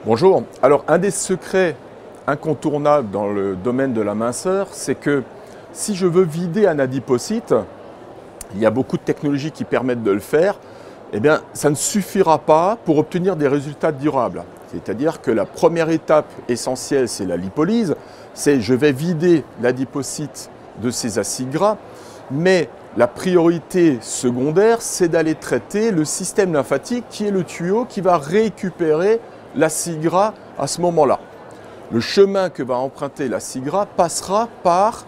Bonjour. Alors, un des secrets incontournables dans le domaine de la minceur, c'est que si je veux vider un adipocyte, il y a beaucoup de technologies qui permettent de le faire, eh bien, ça ne suffira pas pour obtenir des résultats durables. C'est-à-dire que la première étape essentielle, c'est la lipolyse, c'est je vais vider l'adipocyte de ses acides gras, mais la priorité secondaire, c'est d'aller traiter le système lymphatique qui est le tuyau qui va récupérer l'acide gras à ce moment-là. Le chemin que va emprunter l'acide gras passera par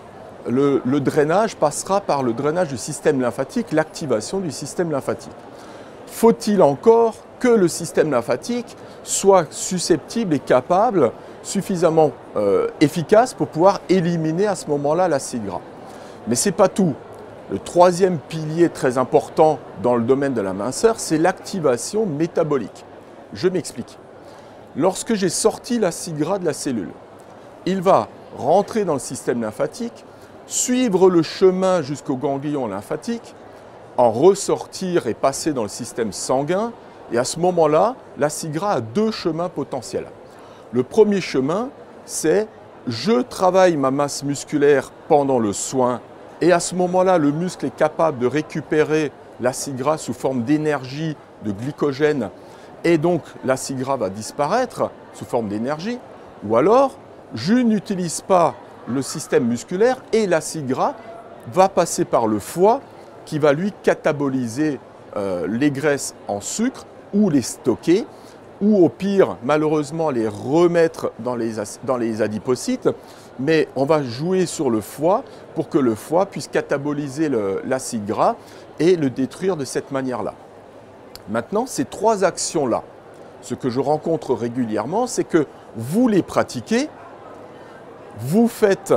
le drainage, passera par le drainage du système lymphatique, l'activation du système lymphatique. Faut-il encore que le système lymphatique soit susceptible et capable, suffisamment efficace pour pouvoir éliminer à ce moment-là l'acide gras. Mais ce n'est pas tout. Le troisième pilier très important dans le domaine de la minceur, c'est l'activation métabolique. Je m'explique. Lorsque j'ai sorti l'acide gras de la cellule, il va rentrer dans le système lymphatique, suivre le chemin jusqu'au ganglion lymphatique, en ressortir et passer dans le système sanguin. Et à ce moment-là, l'acide gras a deux chemins potentiels. Le premier chemin, c'est je travaille ma masse musculaire pendant le soin et à ce moment-là, le muscle est capable de récupérer l'acide gras sous forme d'énergie, de glycogène, et donc l'acide gras va disparaître sous forme d'énergie. Ou alors, je n'utilise pas le système musculaire et l'acide gras va passer par le foie qui va lui cataboliser les graisses en sucre ou les stocker, ou au pire, malheureusement, les remettre dans les adipocytes. Mais on va jouer sur le foie pour que le foie puisse cataboliser l'acide gras et le détruire de cette manière-là. Maintenant, ces trois actions-là, ce que je rencontre régulièrement, c'est que vous les pratiquez, vous faites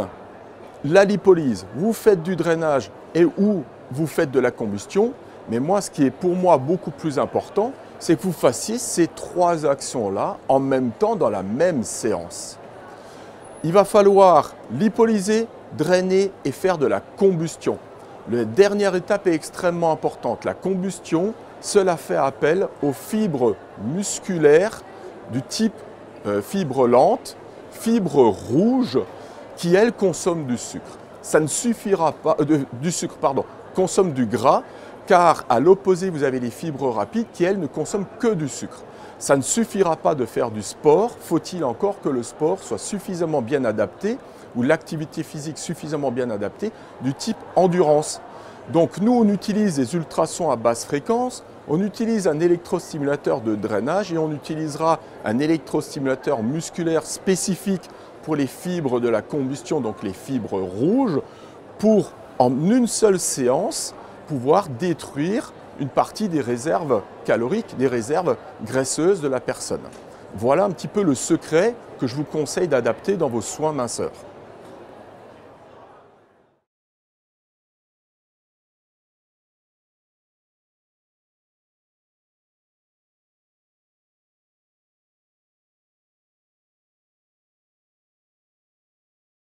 la lipolyse, vous faites du drainage et ou vous faites de la combustion. Mais moi, ce qui est pour moi beaucoup plus important, c'est que vous fassiez ces trois actions-là en même temps dans la même séance. Il va falloir lipolyser, drainer et faire de la combustion. La dernière étape est extrêmement importante. La combustion, cela fait appel aux fibres musculaires du type fibres lentes, fibres rouges, qui elles consomment du sucre. Ça ne suffira pas, consomment du gras, car à l'opposé, vous avez les fibres rapides qui, elles, ne consomment que du sucre. Ça ne suffira pas de faire du sport, faut-il encore que le sport soit suffisamment bien adapté, ou l'activité physique suffisamment bien adaptée, du type endurance. Donc nous, on utilise des ultrasons à basse fréquence, on utilise un électrostimulateur de drainage et on utilisera un électrostimulateur musculaire spécifique pour les fibres de la combustion, donc les fibres rouges, pour en une seule séance pouvoir détruire une partie des réserves caloriques, des réserves graisseuses de la personne. Voilà un petit peu le secret que je vous conseille d'adapter dans vos soins minceurs.